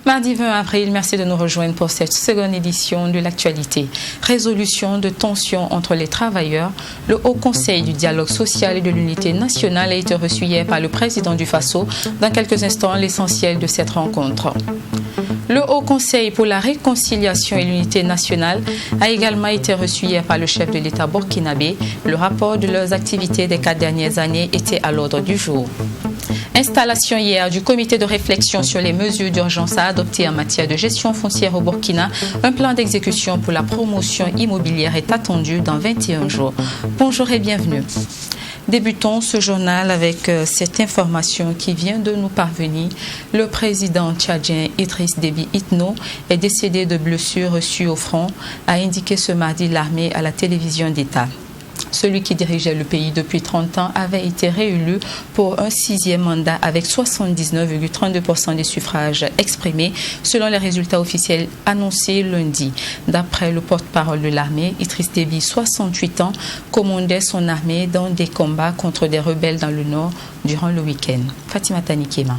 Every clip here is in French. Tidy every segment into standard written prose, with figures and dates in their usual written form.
Mardi 20 avril, merci de nous rejoindre pour cette seconde édition de l'actualité. Résolution de tensions entre les travailleurs. Le Haut Conseil du dialogue social et de l'unité nationale a été reçu hier par le président du FASO. Dans quelques instants, l'essentiel de cette rencontre. Le Haut Conseil pour la réconciliation et l'unité nationale a également été reçu hier par le chef de l'État burkinabé. Le rapport de leurs activités des 4 dernières années était à l'ordre du jour. Installation hier du comité de réflexion sur les mesures d'urgence à adopter en matière de gestion foncière au Burkina. Un plan d'exécution pour la promotion immobilière est attendu dans 21 jours. Bonjour et bienvenue. Débutons ce journal avec cette information qui vient de nous parvenir. Le président tchadien Idriss Déby Itno est décédé de blessures reçues au front, a indiqué ce mardi l'armée à la télévision d'État. Celui qui dirigeait le pays depuis 30 ans avait été réélu pour un 6e mandat avec 79,32% des suffrages exprimés selon les résultats officiels annoncés lundi. D'après le porte-parole de l'armée, Idriss Déby, 68 ans, commandait son armée dans des combats contre des rebelles dans le nord durant le week-end. Fatima Tanikema.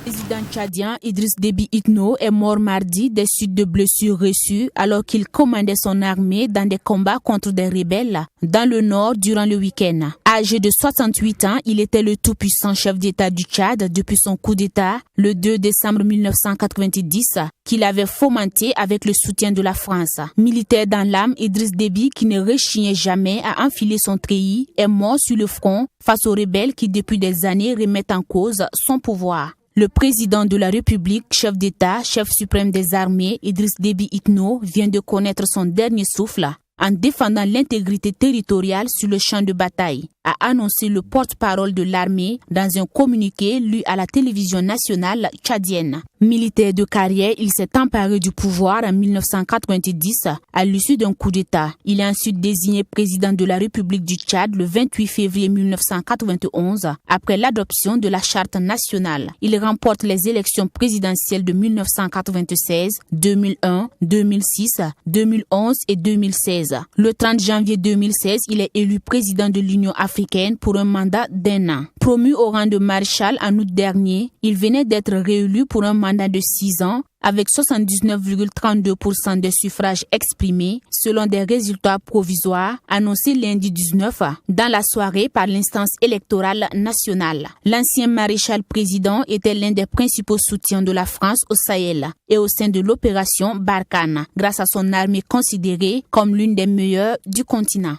Le président tchadien Idriss Déby Itno est mort mardi des suites de blessures reçues alors qu'il commandait son armée dans des combats contre des rebelles dans le nord durant le week-end. Âgé de 68 ans, il était le tout-puissant chef d'État du Tchad depuis son coup d'État le 2 décembre 1990 qu'il avait fomenté avec le soutien de la France. Militaire dans l'âme, Idriss Déby, qui ne rechignait jamais à enfiler son treillis, est mort sur le front face aux rebelles qui depuis des années remettent en cause son pouvoir. Le président de la République, chef d'État, chef suprême des armées, Idriss Déby Itno, vient de connaître son dernier souffle en défendant l'intégrité territoriale sur le champ de bataille, a annoncé le porte-parole de l'armée dans un communiqué lu à la télévision nationale tchadienne. Militaire de carrière, il s'est emparé du pouvoir en 1990 à l'issue d'un coup d'État. Il est ensuite désigné président de la République du Tchad le 28 février 1991 après l'adoption de la charte nationale. Il remporte les élections présidentielles de 1996, 2001, 2006, 2011 et 2016. Le 30 janvier 2016, il est élu président de l'Union africaine pour un mandat d'1 an. Promu au rang de maréchal en août dernier, il venait d'être réélu pour un mandat de 6 ans avec 79,32% des suffrages exprimés selon des résultats provisoires annoncés lundi 19 dans la soirée par l'instance électorale nationale. L'ancien maréchal président était l'un des principaux soutiens de la France au Sahel et au sein de l'opération Barkhane, grâce à son armée considérée comme l'une des meilleures du continent.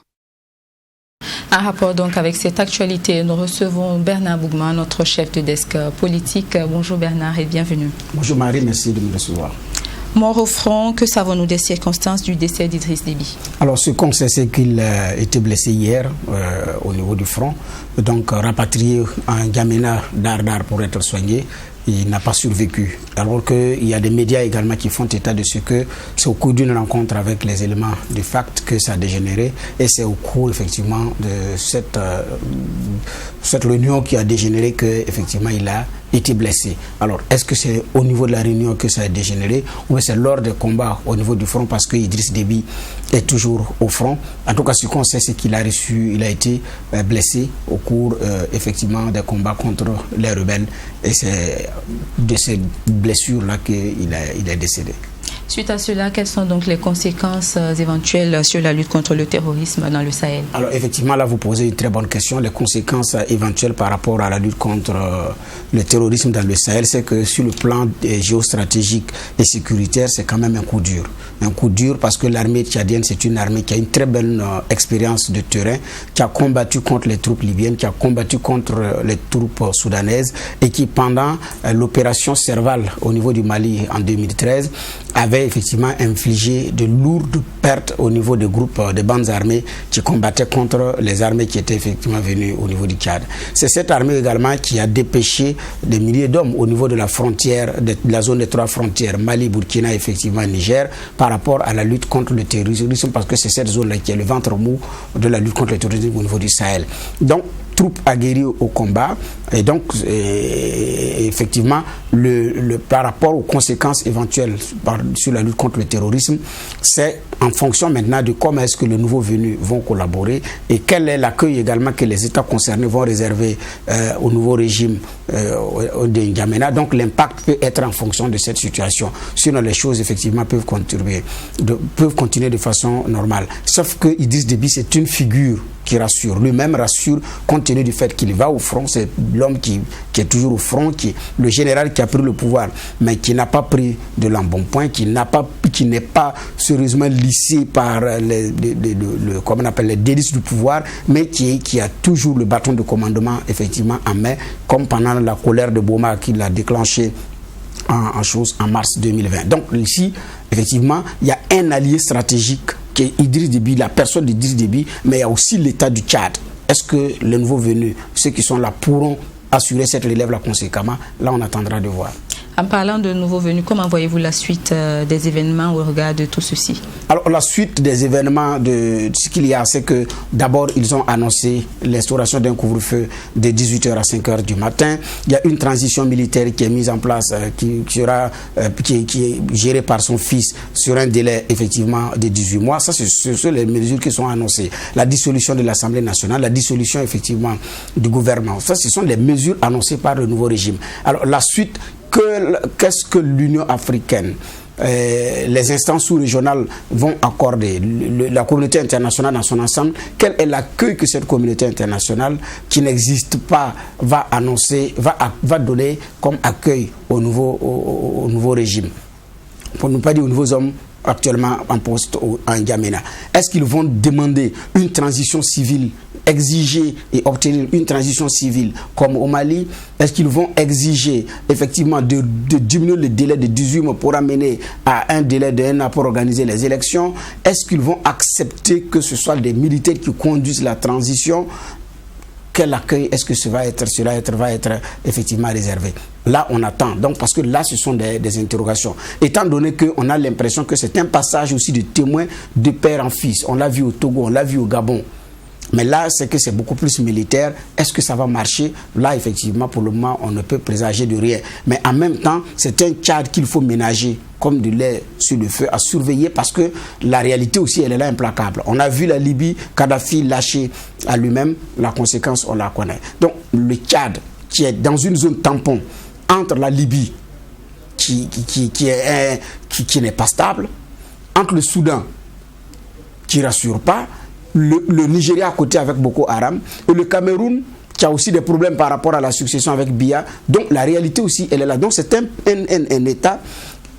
Un rapport donc avec cette actualité, nous recevons Bernard Bougman, notre chef de desk politique. Bonjour Bernard et bienvenue. Bonjour Marie, merci de me recevoir. Mort au front, que savons-nous des circonstances du décès d'Idriss Déby? Alors ce qu'on sait, c'est qu'il était blessé hier au niveau du front, donc rapatrié en N'Djamena Dardar pour être soigné. Il n'a pas survécu. Alors qu'il y a des médias également qui font état de ce que c'est au cours d'une rencontre avec les éléments du FACT que ça a dégénéré. Et c'est au cours effectivement de cette réunion qui a dégénéré qu'effectivement il a été blessé. Alors est-ce que c'est au niveau de la réunion que ça a dégénéré ou bien c'est lors des combats au niveau du front parce que Idriss Déby est toujours au front? En tout cas, ce qu'on sait, c'est qu'il a été blessé au cours effectivement des combats contre les rebelles et c'est de ces blessures-là qu'il est décédé. Suite à cela, quelles sont donc les conséquences éventuelles sur la lutte contre le terrorisme dans le Sahel? Alors effectivement, là vous posez une très bonne question. Les conséquences éventuelles par rapport à la lutte contre le terrorisme dans le Sahel, c'est que sur le plan géostratégique et sécuritaire, c'est quand même un coup dur. Un coup dur parce que l'armée tchadienne, c'est une armée qui a une très belle expérience de terrain, qui a combattu contre les troupes libyennes, qui a combattu contre les troupes soudanaises et qui pendant l'opération Serval au niveau du Mali en 2013 avait avait effectivement infligé de lourdes pertes au niveau des groupes, des bandes armées qui combattaient contre les armées qui étaient effectivement venues au niveau du Tchad. C'est cette armée également qui a dépêché des milliers d'hommes au niveau de la frontière, de la zone des 3 frontières, Mali, Burkina, effectivement Niger, par rapport à la lutte contre le terrorisme, parce que c'est cette zone-là qui est le ventre mou de la lutte contre le terrorisme au niveau du Sahel. Donc, troupes aguerries au combat, et donc effectivement par rapport aux conséquences éventuelles sur la lutte contre le terrorisme, c'est en fonction maintenant de comment est-ce que les nouveaux venus vont collaborer et quel est l'accueil également que les États concernés vont réserver au nouveau régime de N'Djamena. Donc l'impact peut être en fonction de cette situation, sinon les choses effectivement peuvent continuer de façon normale. Sauf que Idriss Déby, c'est une figure qui rassure, lui-même rassure compte tenu du fait qu'il va au front. C'est l'homme qui est toujours au front, le général qui a pris le pouvoir, mais qui n'a pas pris de l'embonpoint, qui n'est pas sérieusement lissé par les délices du pouvoir, mais qui a toujours le bâton de commandement effectivement en main, comme pendant la colère de Boma qu'il a déclenché en mars 2020. Donc ici, effectivement, il y a un allié stratégique qui est Idriss Déby, la personne d'Idriss Déby, mais il y a aussi l'État du Tchad. Est-ce que les nouveaux venus, ceux qui sont là, pourront assurer cette relève-là conséquemment? Là, on attendra de voir. En parlant de nouveaux venus, comment voyez-vous la suite des événements au regard de tout ceci? Alors, la suite des événements, de ce qu'il y a, c'est que d'abord, ils ont annoncé l'instauration d'un couvre-feu de 18h à 5h du matin. Il y a une transition militaire qui est mise en place, qui est gérée par son fils sur un délai effectivement de 18 mois. Ça, ce sont les mesures qui sont annoncées. La dissolution de l'Assemblée nationale, la dissolution effectivement du gouvernement. Ça, ce sont les mesures annoncées par le nouveau régime. Alors, la suite, qu'est-ce que l'Union africaine, les instances sous-régionales vont accorder, la communauté internationale dans son ensemble, quel est l'accueil que cette communauté internationale qui n'existe pas va donner comme accueil au nouveau régime, pour ne pas dire aux nouveaux hommes actuellement en poste en N'Djamena? Est-ce qu'ils vont demander une transition civile, exiger et obtenir une transition civile comme au Mali? Est-ce qu'ils vont exiger effectivement de diminuer le délai de 18 mois pour amener à un délai de 1 an pour organiser les élections? Est-ce qu'ils vont accepter que ce soit des militaires qui conduisent la transition? Quel accueil est-ce que cela va être effectivement réservé? Là, on attend. Donc, parce que là, ce sont des interrogations. Étant donné qu'on a l'impression que c'est un passage aussi de témoin de père en fils. On l'a vu au Togo, on l'a vu au Gabon. Mais là, c'est que c'est beaucoup plus militaire. Est-ce que ça va marcher? Là, effectivement, pour le moment, on ne peut présager de rien. Mais en même temps, c'est un Tchad qu'il faut ménager comme du lait sur le feu, à surveiller, parce que la réalité aussi, elle est là implacable. On a vu la Libye, Kadhafi lâché à lui-même. La conséquence, on la connaît. Donc, le Tchad, qui est dans une zone tampon entre la Libye, qui n'est pas stable, entre le Soudan, qui ne rassure pas, le Nigeria à côté avec Boko Haram, et le Cameroun qui a aussi des problèmes par rapport à la succession avec Biya. Donc la réalité aussi, elle est là. Donc c'est un État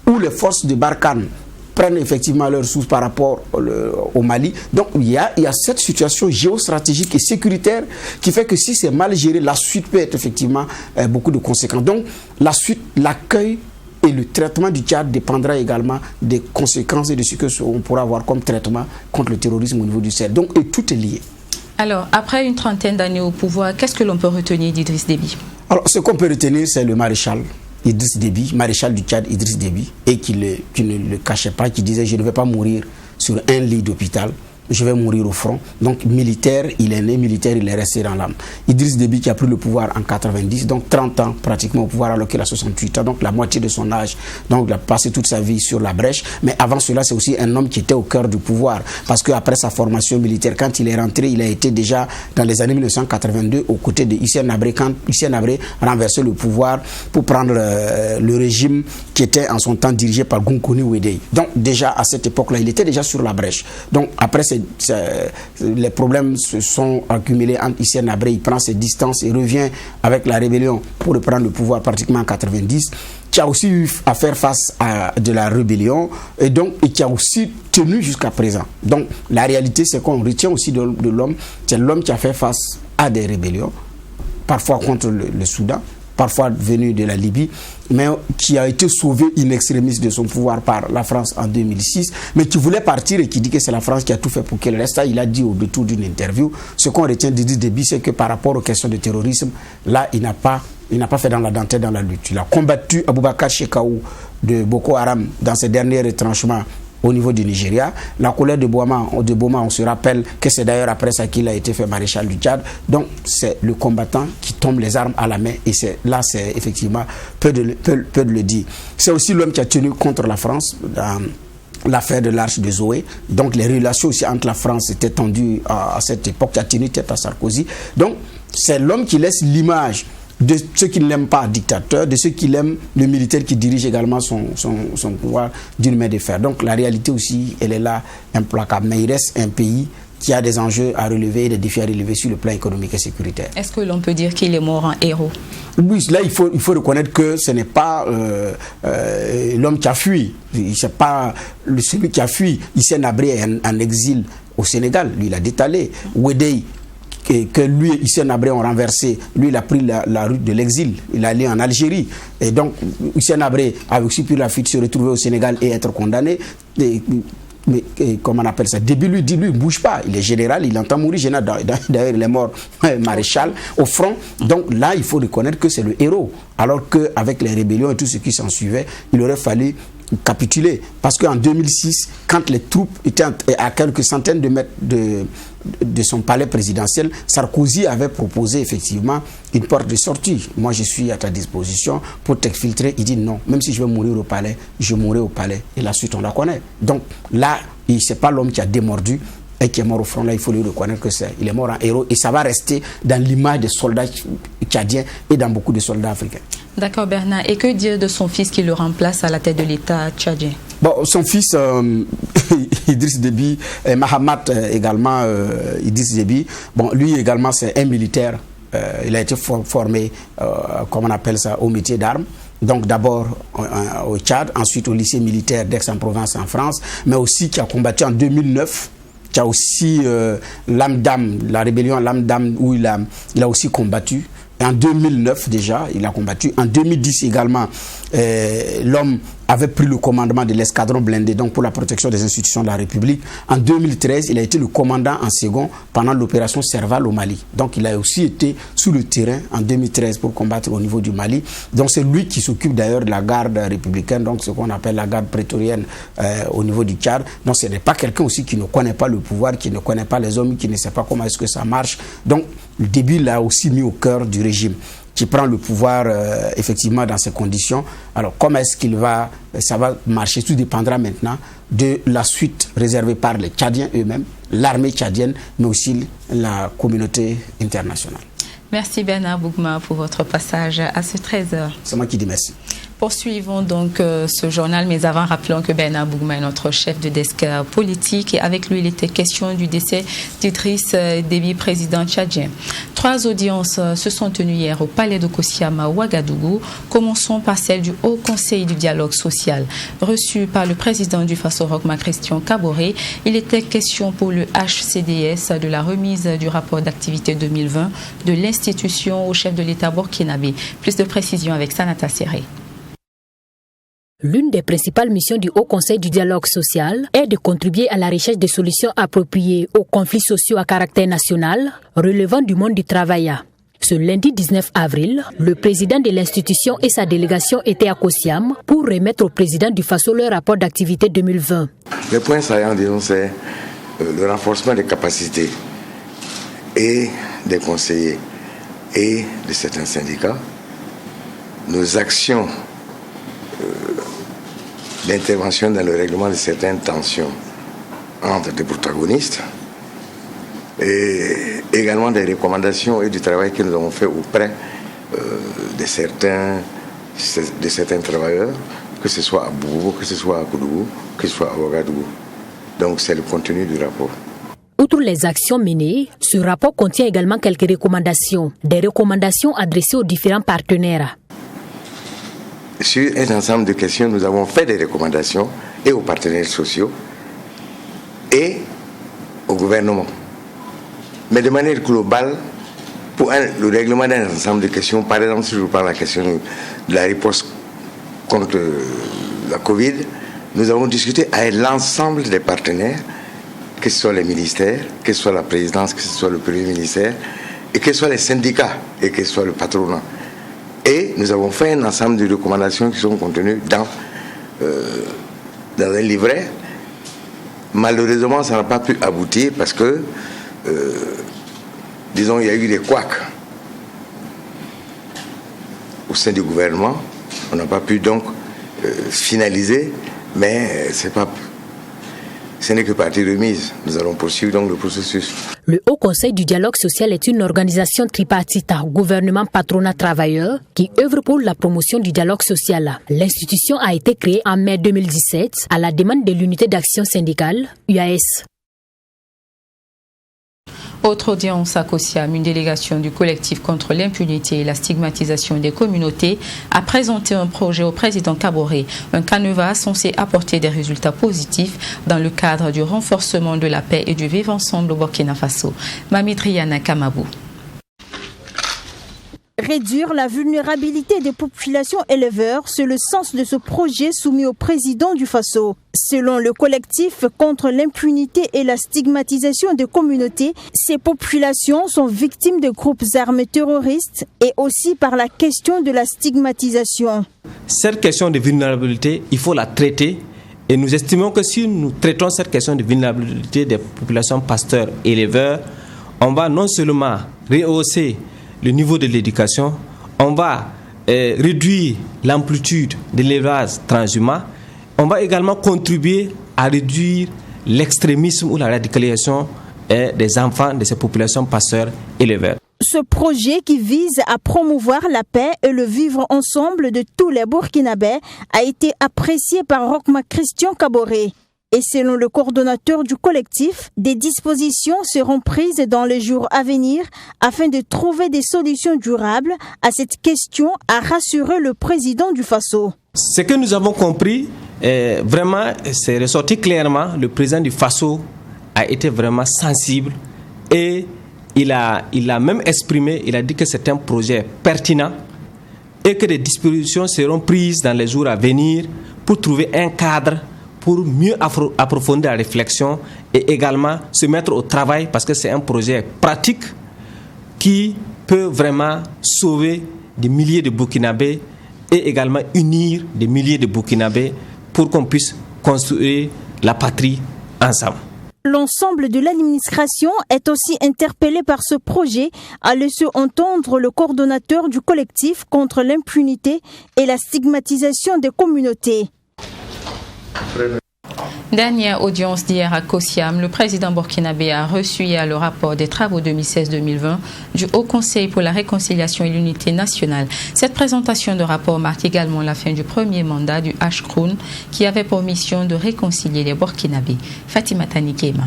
où les forces de Barkhane prennent effectivement leurs sources par rapport au Mali. Donc il y a cette situation géostratégique et sécuritaire qui fait que si c'est mal géré, la suite peut être effectivement beaucoup de conséquences. Donc la suite, l'accueil et le traitement du Tchad dépendra également des conséquences et de ce qu'on pourra avoir comme traitement contre le terrorisme au niveau du Sahel. Donc tout est lié. Alors, après une trentaine d'années au pouvoir, qu'est-ce que l'on peut retenir d'Idriss Déby? Alors, ce qu'on peut retenir, c'est le maréchal Idriss Déby, maréchal du Tchad Idriss Déby, et qui ne le cachait pas, qui disait « je ne vais pas mourir sur un lit d'hôpital, je vais mourir au front ». Donc militaire, il est né, militaire, il est resté dans l'âme. Idriss Déby qui a pris le pouvoir en 90, donc 30 ans pratiquement au pouvoir alors qu'il a 68 ans, donc la moitié de son âge, donc il a passé toute sa vie sur la brèche. Mais avant cela, c'est aussi un homme qui était au cœur du pouvoir, parce qu'après sa formation militaire, quand il est rentré, il a été déjà dans les années 1982 aux côtés de Hissène Habré, quand Hissène Habré renversait le pouvoir pour prendre le régime qui était en son temps dirigé par Goukouni Ouédéi. Donc déjà à cette époque-là, il était déjà sur la brèche. Donc après les problèmes se sont accumulés entre Hissène Habré, il prend ses distances et revient avec la rébellion pour reprendre le pouvoir pratiquement en 90, qui a aussi eu à faire face à de la rébellion et qui a aussi tenu jusqu'à présent. Donc la réalité, c'est qu'on retient aussi de l'homme, c'est l'homme qui a fait face à des rébellions, parfois contre le Soudan, parfois venu de la Libye, mais qui a été sauvé in extremis de son pouvoir par la France en 2006, mais qui voulait partir et qui dit que c'est la France qui a tout fait pour qu'elle reste. Il a dit au détour d'une interview, ce qu'on retient d'Idriss Déby, c'est que par rapport aux questions de terrorisme, là, il n'a pas fait dans la dentelle dans la lutte. Il a combattu Aboubakar Shekau de Boko Haram dans ses derniers retranchements au niveau du Nigeria. La colère de Boma, on se rappelle que c'est d'ailleurs après ça qu'il a été fait maréchal du Tchad. Donc c'est le combattant qui tombe les armes à la main, et c'est effectivement peu de le dire. C'est aussi l'homme qui a tenu contre la France dans l'affaire de l'Arche de Zoé. Donc les relations aussi entre la France étaient tendues à cette époque, qui a tenu tête à Sarkozy. Donc c'est l'homme qui laisse l'image de ceux qui ne l'aiment pas dictateur, de ceux qui l'aiment le militaire qui dirige également son pouvoir d'une main de fer. Donc la réalité aussi, elle est là, implacable. Mais il reste un pays qui a des enjeux à relever et des défis à relever sur le plan économique et sécuritaire. Est-ce que l'on peut dire qu'il est mort en héros? Oui, là il faut reconnaître que ce n'est pas l'homme qui a fui, c'est pas celui qui a fui. Hissène Habré en exil au Sénégal, lui il a détalé. Ouédéi, que lui et Hissène Habré ont renversé, lui il a pris la route de l'exil, il est allé en Algérie, et donc Hissène Habré a aussi pris la fuite, se retrouver au Sénégal et être condamné. Mais comment on appelle ça? Déby lui dit, lui, il ne bouge pas, il est général, il entend mourir général, d'ailleurs il est mort maréchal au front. Donc là il faut reconnaître que c'est le héros, alors qu'avec les rébellions et tout ce qui s'en suivait, il aurait fallu capituler, parce qu'en 2006, quand les troupes étaient à quelques centaines de mètres de son palais présidentiel, Sarkozy avait proposé effectivement une porte de sortie. Moi je suis à ta disposition pour t'exfiltrer. Il dit non, même si je vais mourir au palais, je mourrai au palais, et la suite on la connaît. Donc là, c'est pas l'homme qui a démordu et qui est mort au front. Là il faut lui reconnaître que il est mort en héros, et ça va rester dans l'image des soldats tchadiens et dans beaucoup de soldats africains. D'accord Bernard, et que dire de son fils qui le remplace à la tête de l'État tchadien? Bon, son fils Idriss Déby, Mahamat également, Idriss Déby, bon, lui également c'est un militaire, il a été formé, comment on appelle ça, au métier d'armes. Donc d'abord au Tchad, ensuite au lycée militaire d'Aix-en-Provence en France, mais aussi qui a combattu en 2009, qui a aussi l'Amdam, la rébellion l'Amdam, où il a aussi combattu. En 2009 déjà, il a combattu. En 2010 également, l'homme avait pris le commandement de l'escadron blindé, donc pour la protection des institutions de la République. En 2013, il a été le commandant en second pendant l'opération Serval au Mali. Donc il a aussi été sur le terrain en 2013 pour combattre au niveau du Mali. Donc c'est lui qui s'occupe d'ailleurs de la garde républicaine, donc ce qu'on appelle la garde prétorienne au niveau du Tchad. Donc ce n'est pas quelqu'un aussi qui ne connaît pas le pouvoir, qui ne connaît pas les hommes, qui ne sait pas comment est-ce que ça marche. Donc le Déby l'a aussi mis au cœur du régime, qui prend le pouvoir effectivement dans ces conditions. Alors comment est-ce ça va marcher? Tout dépendra maintenant de la suite réservée par les Tchadiens eux-mêmes, l'armée tchadienne, mais aussi la communauté internationale. Merci Bernard Bougma pour votre passage à ce 13h. C'est moi qui dis merci. Poursuivons donc ce journal, mais avant, rappelons que Bernard Bougma est notre chef de desk politique, et avec lui, il était question du décès d'Idriss Déby, président tchadien. 3 audiences se sont tenues hier au palais de Kosiama, Ouagadougou. Commençons par celle du Haut Conseil du dialogue social. Reçu par le président du FASOROC, Christian Kaboré, il était question pour le HCDS de la remise du rapport d'activité 2020 de l'institution au chef de l'État burkinabé. Plus de précisions avec Sanata Serré. L'une des principales missions du Haut Conseil du dialogue social est de contribuer à la recherche de solutions appropriées aux conflits sociaux à caractère national relevant du monde du travail. Ce lundi 19 avril, le président de l'institution et sa délégation étaient à Kosiam pour remettre au président du FASO le rapport d'activité 2020. Le point saillant, disons, c'est le renforcement des capacités et des conseillers et de certains syndicats, nos actions d'intervention dans le règlement de certaines tensions entre des protagonistes, et également des recommandations et du travail que nous avons fait auprès de certains travailleurs, que ce soit à Boubou, que ce soit à Koudougou, que ce soit à Ouagadougou. Donc c'est le contenu du rapport. Outre les actions menées, ce rapport contient également quelques recommandations, des recommandations adressées aux différents partenaires. Sur un ensemble de questions, nous avons fait des recommandations et aux partenaires sociaux et au gouvernement. Mais de manière globale, pour le règlement d'un ensemble de questions. Par exemple, si je prends la question de la réponse contre la Covid, nous avons discuté avec l'ensemble des partenaires, que ce soit les ministères, que ce soit la présidence, que ce soit le premier ministère, et que ce soit les syndicats, et que ce soit le patronat. Et nous avons fait un ensemble de recommandations qui sont contenues dans un livret. Malheureusement, ça n'a pas pu aboutir parce que, disons, il y a eu des couacs au sein du gouvernement. On n'a pas pu donc finaliser, mais ce n'est que partie remise. Nous allons poursuivre donc le processus. Le Haut Conseil du dialogue social est une organisation tripartite, gouvernement, patronat, travailleurs, qui œuvre pour la promotion du dialogue social. L'institution a été créée en mai 2017 à la demande de l'unité d'action syndicale, UAS. Autre audience à Kosiam, une délégation du collectif contre l'impunité et la stigmatisation des communautés a présenté un projet au président Kaboré, un canevas censé apporter des résultats positifs dans le cadre du renforcement de la paix et du vivre ensemble au Burkina Faso. Mamitriana Kamabou. Réduire la vulnérabilité des populations éleveurs, c'est le sens de ce projet soumis au président du Faso. Selon le collectif contre l'impunité et la stigmatisation des communautés, ces populations sont victimes de groupes armés terroristes et aussi par la question de la stigmatisation. Cette question de vulnérabilité, il faut la traiter et nous estimons que si nous traitons cette question de vulnérabilité des populations pasteurs-éleveurs, on va non seulement rehausser le niveau de l'éducation, on va réduire l'amplitude de l'élevage transhumant, on va également contribuer à réduire l'extrémisme ou la radicalisation des enfants de ces populations pasteurs-éleveurs. Ce projet qui vise à promouvoir la paix et le vivre ensemble de tous les Burkinabés a été apprécié par Rochma Christian Kaboré. Et selon le coordonnateur du collectif, des dispositions seront prises dans les jours à venir afin de trouver des solutions durables à cette question, a rassuré le président du Faso. Ce que nous avons compris, vraiment, c'est ressorti clairement, le président du Faso a été vraiment sensible et il a même exprimé, il a dit que c'est un projet pertinent et que des dispositions seront prises dans les jours à venir pour trouver un cadre pour mieux approfondir la réflexion et également se mettre au travail parce que c'est un projet pratique qui peut vraiment sauver des milliers de Burkinabés et également unir des milliers de Burkinabés pour qu'on puisse construire la patrie ensemble. L'ensemble de l'administration est aussi interpellé par ce projet, a laissé entendre le coordonnateur du collectif contre l'impunité et la stigmatisation des communautés. Dernière audience d'hier à Kosiam, le président burkinabé a reçu hier le rapport des travaux 2016-2020 du Haut Conseil pour la réconciliation et l'unité nationale. Cette présentation de rapport marque également la fin du premier mandat du Ashkroun qui avait pour mission de réconcilier les Burkinabés. Fatima Tanikema.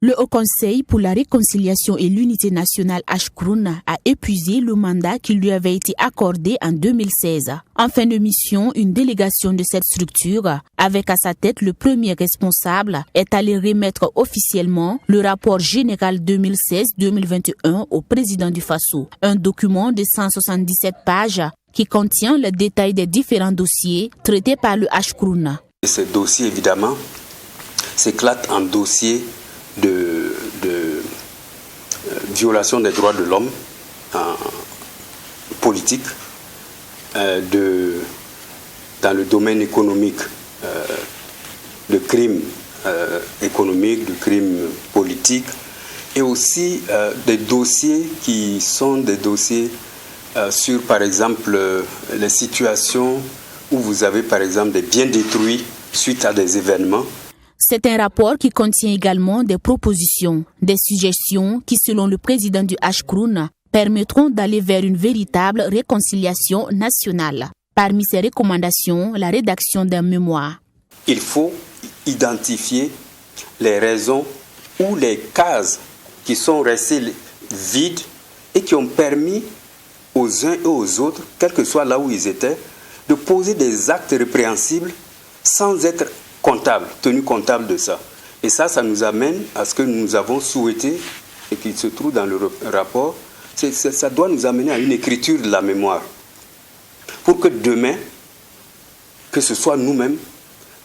Le Haut Conseil pour la réconciliation et l'unité nationale Ashkroun a épuisé le mandat qui lui avait été accordé en 2016. En fin de mission, une délégation de cette structure, avec à sa tête le premier responsable, est allée remettre officiellement le rapport général 2016-2021 au président du Faso. Un document de 177 pages qui contient le détail des différents dossiers traités par le Ashkroun. Ce dossier, évidemment, s'éclate en dossiers de violation des droits de l'homme politique, dans le domaine économique, de crimes économiques, de crimes politiques, et aussi des dossiers qui sont des dossiers sur, par exemple, les situations où vous avez, par exemple, des biens détruits suite à des événements. C'est un rapport qui contient également des propositions, des suggestions qui, selon le président du Ashkroun, permettront d'aller vers une véritable réconciliation nationale. Parmi ces recommandations, la rédaction d'un mémoire. Il faut identifier les raisons ou les cases qui sont restées vides et qui ont permis aux uns et aux autres, quel que soit là où ils étaient, de poser des actes répréhensibles sans être tenu comptable de ça. Et ça nous amène à ce que nous avons souhaité, et qui se trouve dans le rapport, Ça doit nous amener à une écriture de la mémoire. Pour que demain, que ce soit nous-mêmes,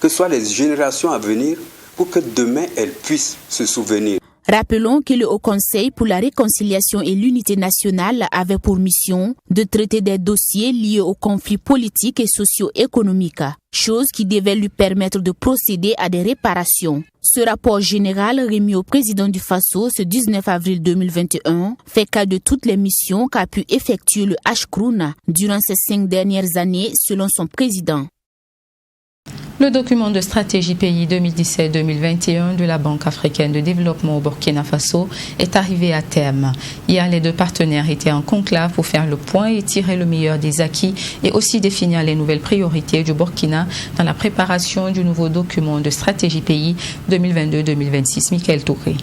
que ce soit les générations à venir, pour que demain, elles puissent se souvenir. Rappelons que le Haut Conseil pour la réconciliation et l'unité nationale avait pour mission de traiter des dossiers liés aux conflits politiques et socio-économiques, chose qui devait lui permettre de procéder à des réparations. Ce rapport général remis au président du Faso ce 19 avril 2021 fait cas de toutes les missions qu'a pu effectuer le HCROUN durant ces 5 dernières années selon son président. Le document de stratégie pays 2017-2021 de la Banque africaine de développement au Burkina Faso est arrivé à terme. Hier, les deux partenaires étaient en conclave pour faire le point et tirer le meilleur des acquis et aussi définir les nouvelles priorités du Burkina dans la préparation du nouveau document de stratégie pays 2022-2026. Michael Touré.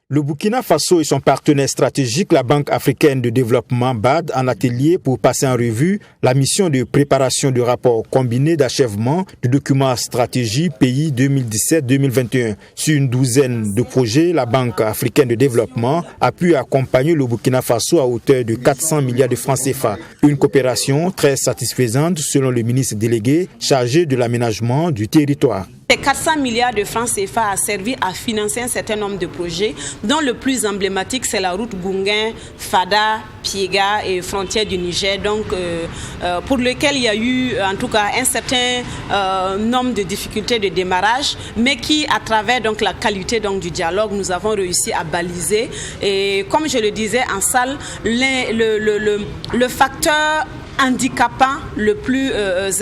Le Burkina Faso et son partenaire stratégique, la Banque africaine de développement BAD, en atelier pour passer en revue la mission de préparation du rapport combiné d'achèvement du document stratégie pays 2017-2021. Sur une douzaine de projets, la Banque africaine de développement a pu accompagner le Burkina Faso à hauteur de 400 milliards de francs CFA. Une coopération très satisfaisante selon le ministre délégué chargé de l'aménagement du territoire. Ces 400 milliards de francs CFA a servi à financer un certain nombre de projets, dont le plus emblématique, c'est la route Gounguin, Fada, Piega et frontière du Niger, donc pour lequel il y a eu en tout cas un certain nombre de difficultés de démarrage, mais qui, à travers donc la qualité donc du dialogue, nous avons réussi à baliser. Et comme je le disais en salle, le facteur handicapant le plus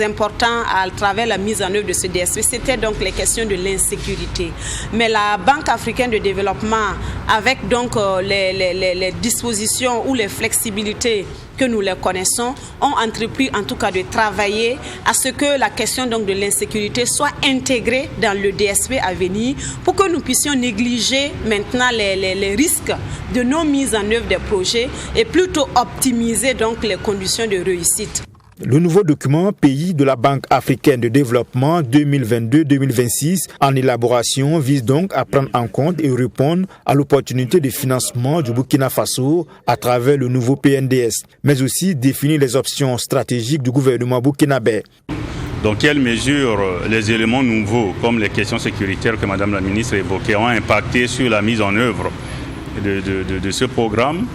important à travers la mise en œuvre de ce DSP, c'était donc les questions de l'insécurité. Mais la Banque africaine de développement, avec donc les dispositions ou les flexibilités que nous les connaissons, ont entrepris en tout cas de travailler à ce que la question donc de l'insécurité soit intégrée dans le DSP à venir pour que nous puissions négliger maintenant les risques de non mise en œuvre des projets et plutôt optimiser donc les conditions de réussite. Le nouveau document pays de la Banque africaine de développement 2022-2026 en élaboration vise donc à prendre en compte et répondre à l'opportunité de financement du Burkina Faso à travers le nouveau PNDS, mais aussi définir les options stratégiques du gouvernement burkinabé. Dans quelle mesure les éléments nouveaux, comme les questions sécuritaires que Mme la ministre évoquait, ont impacté sur la mise en œuvre de ce programme?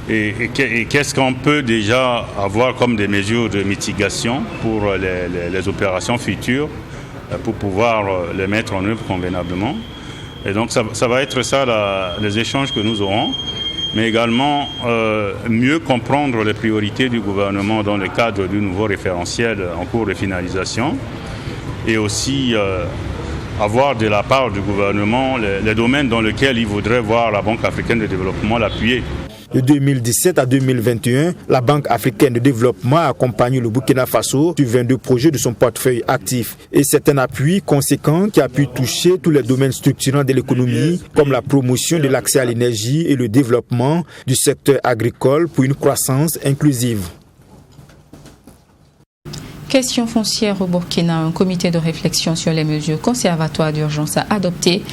Et qu'est-ce qu'on peut déjà avoir comme des mesures de mitigation pour les opérations futures pour pouvoir les mettre en œuvre convenablement. Et donc ça va être ça les échanges que nous aurons, mais également mieux comprendre les priorités du gouvernement dans le cadre du nouveau référentiel en cours de finalisation et aussi avoir de la part du gouvernement les domaines dans lesquels il voudrait voir la Banque africaine de développement l'appuyer. De 2017 à 2021, la Banque africaine de développement a accompagné le Burkina Faso sur 22 projets de son portefeuille actif. Et c'est un appui conséquent qui a pu toucher tous les domaines structurants de l'économie, comme la promotion de l'accès à l'énergie et le développement du secteur agricole pour une croissance inclusive. Question foncière au Burkina, un comité de réflexion sur les mesures conservatoires d'urgence a adopté.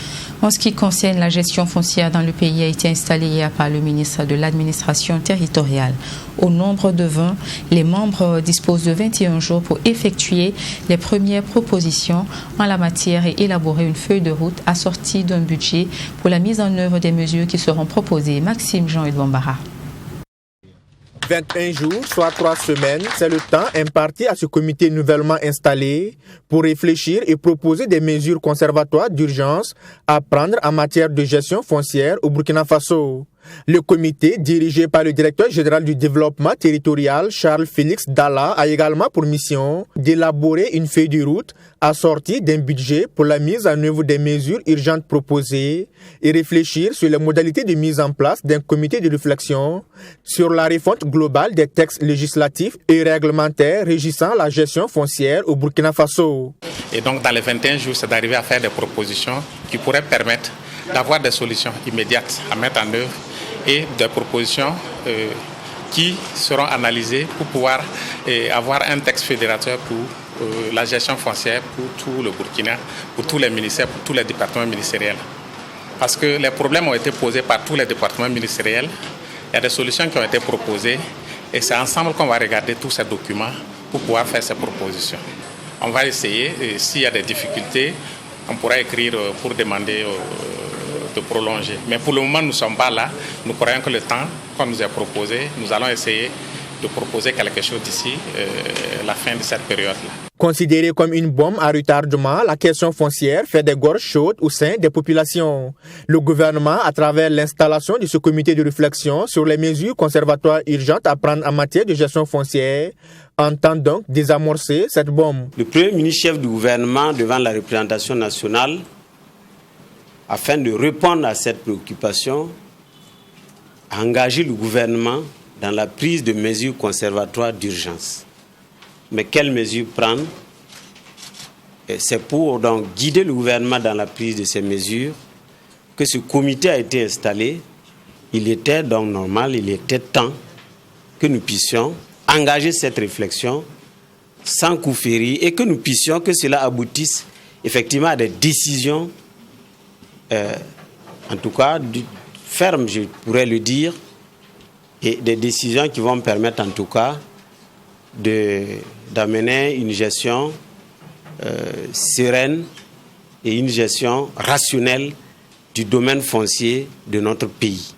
En ce qui concerne la gestion foncière dans le pays a été installé hier par le ministre de l'administration territoriale. Au nombre de 20, les membres disposent de 21 jours pour effectuer les premières propositions en la matière et élaborer une feuille de route assortie d'un budget pour la mise en œuvre des mesures qui seront proposées. Maxime Jean-Edouard Bambara. 21 jours, soit 3 semaines, c'est le temps imparti à ce comité nouvellement installé pour réfléchir et proposer des mesures conservatoires d'urgence à prendre en matière de gestion foncière au Burkina Faso. Le comité, dirigé par le directeur général du développement territorial, Charles Félix Dalla, a également pour mission d'élaborer une feuille de route assortie d'un budget pour la mise en œuvre des mesures urgentes proposées et réfléchir sur les modalités de mise en place d'un comité de réflexion sur la refonte globale des textes législatifs et réglementaires régissant la gestion foncière au Burkina Faso. Et donc, dans les 21 jours, c'est d'arriver à faire des propositions qui pourraient permettre d'avoir des solutions immédiates à mettre en œuvre et des propositions qui seront analysées pour pouvoir avoir un texte fédérateur pour la gestion foncière pour tout le Burkina, pour tous les ministères, pour tous les départements ministériels. Parce que les problèmes ont été posés par tous les départements ministériels. Il y a des solutions qui ont été proposées et c'est ensemble qu'on va regarder tous ces documents pour pouvoir faire ces propositions. On va essayer, et s'il y a des difficultés, on pourra écrire pour demander de prolonger. Mais pour le moment, nous ne sommes pas là. Nous croyons que le temps qu'on nous a proposé, nous allons essayer de proposer quelque chose d'ici la fin de cette période-là. Considérée comme une bombe à retardement, la question foncière fait des gorges chaudes au sein des populations. Le gouvernement, à travers l'installation de ce comité de réflexion sur les mesures conservatoires urgentes à prendre en matière de gestion foncière, entend donc désamorcer cette bombe. Le premier ministre-chef du gouvernement devant la représentation nationale, afin de répondre à cette préoccupation, a engagé le gouvernement dans la prise de mesures conservatoires d'urgence. Mais quelles mesures prendre? C'est pour donc guider le gouvernement dans la prise de ces mesures que ce comité a été installé. Il était donc normal, il était temps que nous puissions engager cette réflexion sans coup férir et que nous puissions, que cela aboutisse effectivement à des décisions, en tout cas fermes, je pourrais le dire, et des décisions qui vont permettre en tout cas d'amener une gestion sereine et une gestion rationnelle du domaine foncier de notre pays.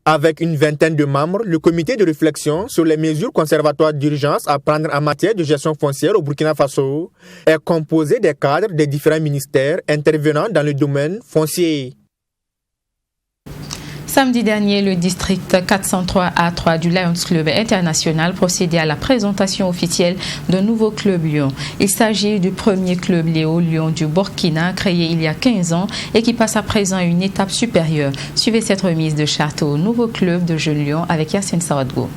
Avec une vingtaine de membres, le comité de réflexion sur les mesures conservatoires d'urgence à prendre en matière de gestion foncière au Burkina Faso est composé des cadres des différents ministères intervenant dans le domaine foncier. Samedi dernier, le district 403A3 du Lions Club International procédait à la présentation officielle d'un nouveau club Lion. Il s'agit du premier club Léo Lion du Burkina, créé il y a 15 ans et qui passe à présent à une étape supérieure. Suivez cette remise de charte au nouveau club de jeunes Lions avec Yassine Sawadgo.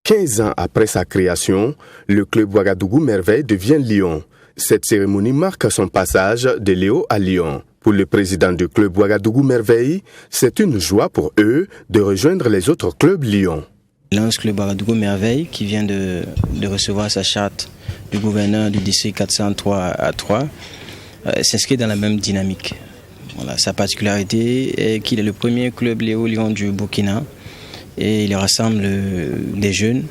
15 ans après sa création, le club Ouagadougou Merveille devient Lion. Cette cérémonie marque son passage de Léo à Lion. Pour le président du club Ouagadougou Merveille, c'est une joie pour eux de rejoindre les autres clubs Lion. Lions Club Ouagadougou Merveille, qui vient de recevoir sa charte du gouverneur du district 403A3, s'inscrit dans la même dynamique. Voilà, sa particularité est qu'il est le premier club Léo Lion du Burkina et il rassemble des jeunes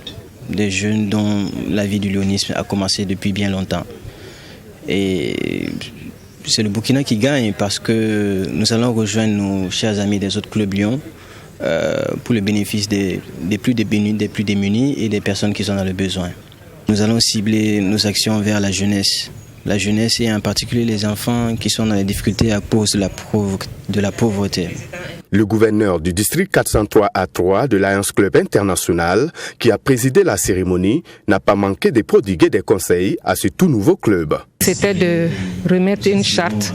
dont la vie du léonisme a commencé depuis bien longtemps. Et c'est le Burkina qui gagne parce que nous allons rejoindre nos chers amis des autres clubs Lyon pour le bénéfice des plus démunis et des personnes qui sont dans le besoin. Nous allons cibler nos actions vers la jeunesse et en particulier les enfants qui sont dans les difficultés à cause de la pauvreté. Le gouverneur du district 403A3 de Lions Club International, qui a présidé la cérémonie, n'a pas manqué de prodiguer des conseils à ce tout nouveau club. C'était de remettre une charte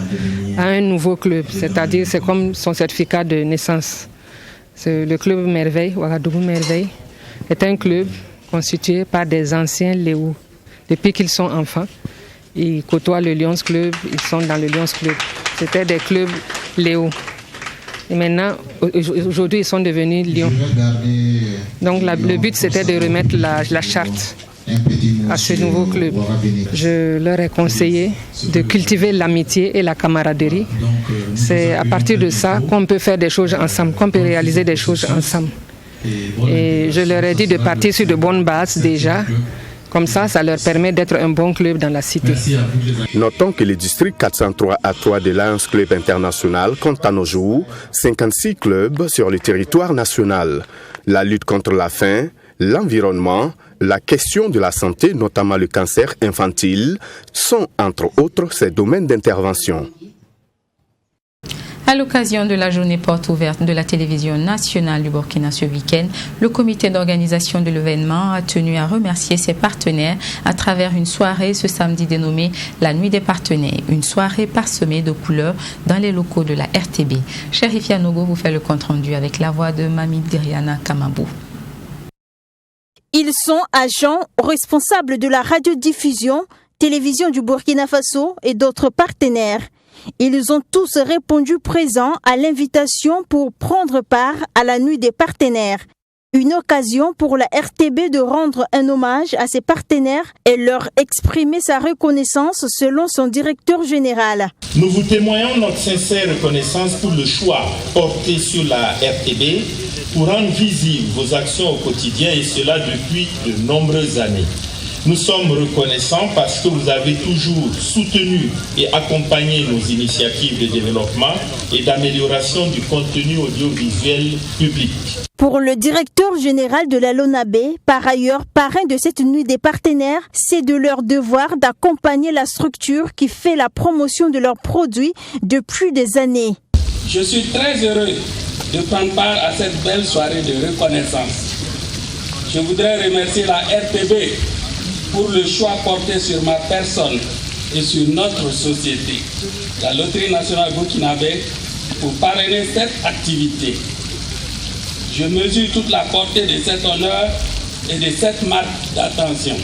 à un nouveau club, c'est-à-dire c'est comme son certificat de naissance. Le club Merveille, Ouagadougou Merveille, est un club constitué par des anciens Léo. Depuis qu'ils sont enfants, ils côtoient le Lions Club, ils sont dans le Lions Club. C'était des clubs Léo. Et maintenant, aujourd'hui, ils sont devenus Lions. Donc le but, c'était de remettre la charte à ce nouveau club. Je leur ai conseillé de cultiver l'amitié et la camaraderie. C'est à partir de ça qu'on peut faire des choses ensemble, qu'on peut réaliser des choses ensemble. Et je leur ai dit de partir sur de bonnes bases déjà. Comme ça leur permet d'être un bon club dans la cité. Notons que le district 403A3 de Lions Club International compte à nos jours 56 clubs sur le territoire national. La lutte contre la faim, l'environnement, la question de la santé, notamment le cancer infantile, sont entre autres ses domaines d'intervention. À l'occasion de la journée porte ouverte de la télévision nationale du Burkina ce week-end, le comité d'organisation de l'événement a tenu à remercier ses partenaires à travers une soirée ce samedi dénommée la Nuit des partenaires, une soirée parsemée de couleurs dans les locaux de la RTB. Chérifia Nogo vous fait le compte-rendu avec la voix de Mami Diriana Kamabou. Ils sont agents responsables de la radiodiffusion, télévision du Burkina Faso et d'autres partenaires. Ils ont tous répondu présents à l'invitation pour prendre part à la nuit des partenaires. Une occasion pour la RTB de rendre un hommage à ses partenaires et leur exprimer sa reconnaissance selon son directeur général. Nous vous témoignons notre sincère reconnaissance pour le choix porté sur la RTB pour rendre visibles vos actions au quotidien et cela depuis de nombreuses années. Nous sommes reconnaissants parce que vous avez toujours soutenu et accompagné nos initiatives de développement et d'amélioration du contenu audiovisuel public. Pour le directeur général de la LONAB, par ailleurs parrain de cette nuit des partenaires, c'est de leur devoir d'accompagner la structure qui fait la promotion de leurs produits depuis des années. Je suis très heureux de prendre part à cette belle soirée de reconnaissance. Je voudrais remercier la RTB pour le choix porté sur ma personne et sur notre société, la Loterie nationale burkinabé, pour parrainer cette activité. Je mesure toute la portée de cet honneur et de cette marque d'attention.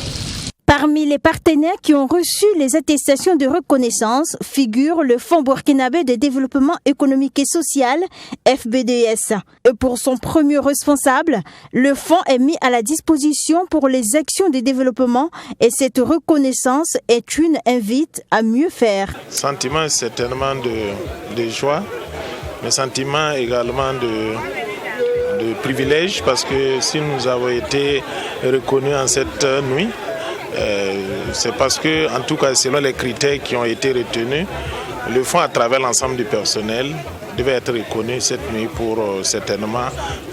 Parmi les partenaires qui ont reçu les attestations de reconnaissance figure le Fonds burkinabé de développement économique et social, FBDS. Et pour son premier responsable, le fonds est mis à la disposition pour les actions de développement et cette reconnaissance est une invite à mieux faire. Sentiment certainement de joie, mais sentiment également de privilège parce que si nous avons été reconnus en cette nuit, c'est parce que, en tout cas, selon les critères qui ont été retenus, le fonds, à travers l'ensemble du personnel, devait être reconnu cette nuit pour certainement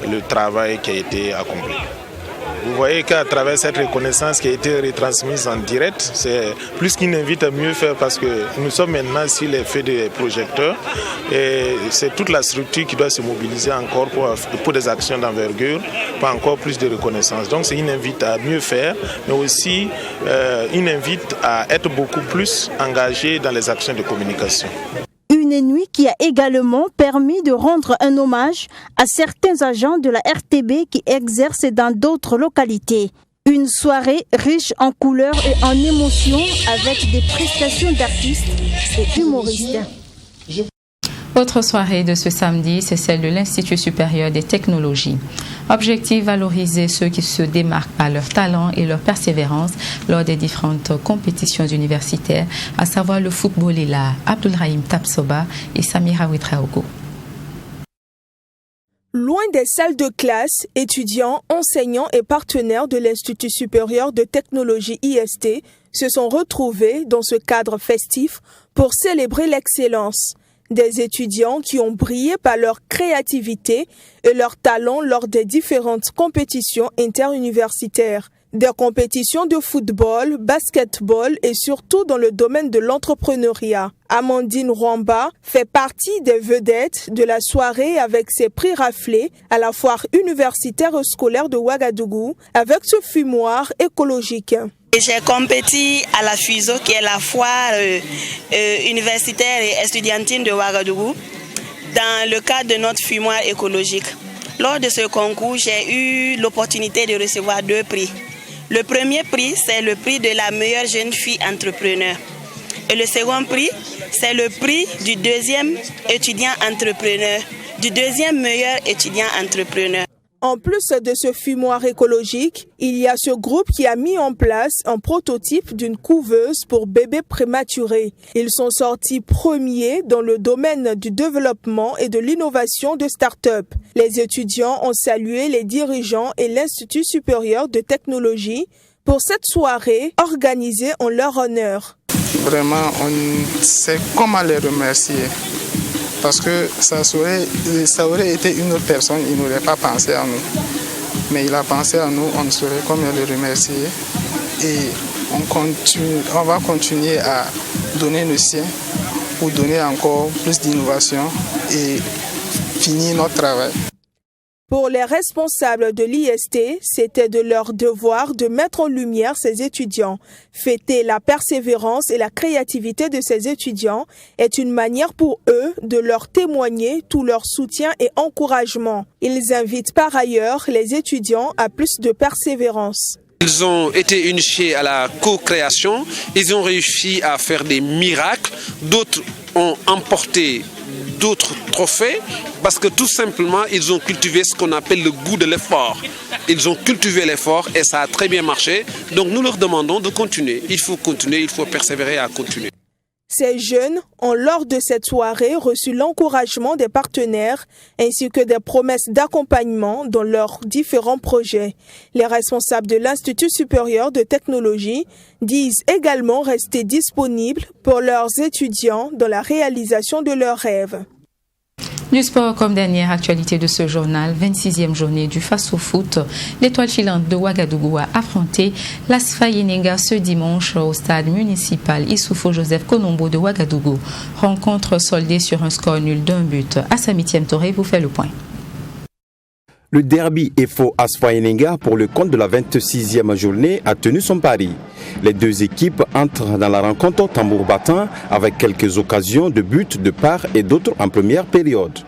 le travail qui a été accompli. Vous voyez qu'à travers cette reconnaissance qui a été retransmise en direct, c'est plus qu'une invite à mieux faire parce que nous sommes maintenant sur les feux des projecteurs et c'est toute la structure qui doit se mobiliser encore pour des actions d'envergure, pour encore plus de reconnaissance. Donc c'est une invite à mieux faire, mais aussi une invite à être beaucoup plus engagé dans les actions de communication. Une nuit qui a également permis de rendre un hommage à certains agents de la RTB qui exercent dans d'autres localités. Une soirée riche en couleurs et en émotions avec des prestations d'artistes et humoristes. Autre soirée de ce samedi, c'est celle de l'Institut supérieur des technologies. Objectif, valoriser ceux qui se démarquent par leur talent et leur persévérance lors des différentes compétitions universitaires, à savoir le football et l'art. Abdulrahim Tapsoba et Samira Ouitraogo. Loin des salles de classe, étudiants, enseignants et partenaires de l'Institut supérieur de technologie IST se sont retrouvés dans ce cadre festif pour célébrer l'excellence. Des étudiants qui ont brillé par leur créativité et leur talent lors des différentes compétitions interuniversitaires. Des compétitions de football, basketball et surtout dans le domaine de l'entrepreneuriat. Amandine Rwamba fait partie des vedettes de la soirée avec ses prix raflés à la foire universitaire scolaire de Ouagadougou avec ce fumoir écologique. J'ai compéti à la FUSO, qui est la foire universitaire et estudiantine de Ouagadougou, dans le cadre de notre fumoir écologique. Lors de ce concours, j'ai eu l'opportunité de recevoir 2 prix. Le premier prix, c'est le prix de la meilleure jeune fille entrepreneur. Et le second prix, c'est le prix du deuxième étudiant entrepreneur, du deuxième meilleur étudiant entrepreneur. En plus de ce fumoir écologique, il y a ce groupe qui a mis en place un prototype d'une couveuse pour bébés prématurés. Ils sont sortis premiers dans le domaine du développement et de l'innovation de start-up. Les étudiants ont salué les dirigeants et l'Institut supérieur de technologie pour cette soirée organisée en leur honneur. Vraiment, on sait comment les remercier. Parce que ça aurait été une autre personne, il n'aurait pas pensé à nous. Mais il a pensé à nous, on saurait combien le remercier. Et on va continuer à donner le sien pour donner encore plus d'innovation et finir notre travail. Pour les responsables de l'IST, c'était de leur devoir de mettre en lumière ces étudiants. Fêter la persévérance et la créativité de ces étudiants est une manière pour eux de leur témoigner tout leur soutien et encouragement. Ils invitent par ailleurs les étudiants à plus de persévérance. Ils ont été initiés à la co-création, ils ont réussi à faire des miracles, d'autres ont emporté d'autres trophées parce que tout simplement, ils ont cultivé ce qu'on appelle le goût de l'effort. Ils ont cultivé l'effort et ça a très bien marché. Donc nous leur demandons de continuer. Il faut continuer, il faut persévérer à continuer. Ces jeunes ont, lors de cette soirée, reçu l'encouragement des partenaires ainsi que des promesses d'accompagnement dans leurs différents projets. Les responsables de l'Institut supérieur de technologie disent également rester disponibles pour leurs étudiants dans la réalisation de leurs rêves. Du sport comme dernière actualité de ce journal, 26e journée du Face au foot. L'étoile filante de Ouagadougou a affronté l'Asfa Yenenga ce dimanche au stade municipal Issoufou Joseph Konombo de Ouagadougou. Rencontre soldée sur un score nul d'un but. Assami Touré vous fait le point. Le derby EFO Asfa Yenenga pour le compte de la 26e journée a tenu son pari. Les deux équipes entrent dans la rencontre tambour battant avec quelques occasions de but de part et d'autre en première période.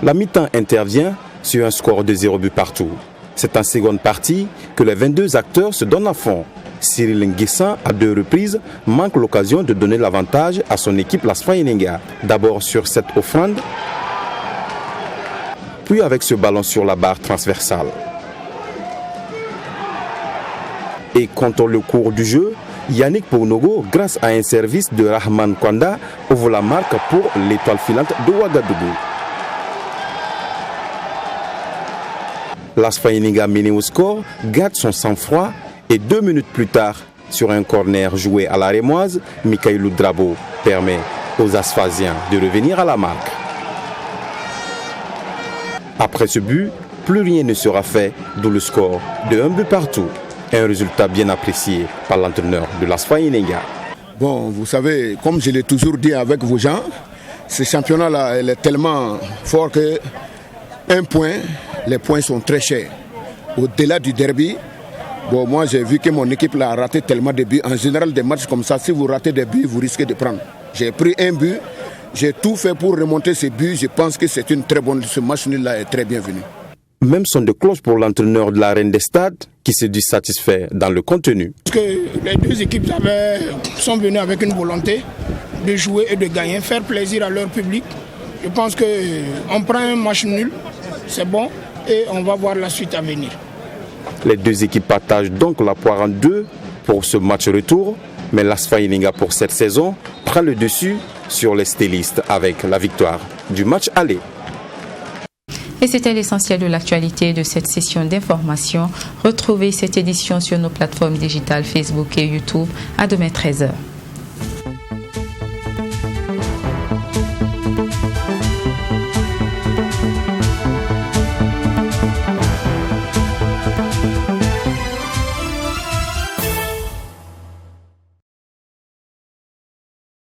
La mi-temps intervient sur un score de 0 but partout. C'est en seconde partie que les 22 acteurs se donnent à fond. Cyril Nguessan, à 2 reprises, manque l'occasion de donner l'avantage à son équipe l'Asfa Yenenga. D'abord sur cette offrande, puis avec ce ballon sur la barre transversale. Et contre le cours du jeu, Yannick Pounogo, grâce à un service de Rahman Kwanda, ouvre la marque pour l'étoile filante de Ouagadougou. L'Asfa Yenenga mené au score garde son sang-froid et 2 minutes plus tard, sur un corner joué à la Rémoise, Mikaïlou Drabo permet aux Asphasiens de revenir à la marque. Après ce but, plus rien ne sera fait, d'où le score de 1 but partout. Un résultat bien apprécié par l'entraîneur de l'Asfa Yenenga. Bon, vous savez, comme je l'ai toujours dit avec vos gens, ce championnat-là, il est tellement fort que les points sont très chers. Au-delà du derby, bon, moi j'ai vu que mon équipe a raté tellement de buts. En général, des matchs comme ça, si vous ratez des buts, vous risquez de prendre. J'ai pris 1 but, j'ai tout fait pour remonter ces buts. Je pense que c'est une très bonne. Ce match nul-là est très bienvenu. Même son de cloche pour l'entraîneur de la Reine des Stades, qui se dit satisfait dans le contenu. Parce que les deux équipes sont venues avec une volonté de jouer et de gagner, faire plaisir à leur public. Je pense qu'on prend un match nul, c'est bon, et on va voir la suite à venir. Les deux équipes partagent donc la poire en deux pour ce match retour, mais l'Asfa Yenenga pour cette saison prend le dessus sur les stylistes avec la victoire du match aller. Et c'était l'essentiel de l'actualité de cette session d'information. Retrouvez cette édition sur nos plateformes digitales Facebook et YouTube. À demain 13h.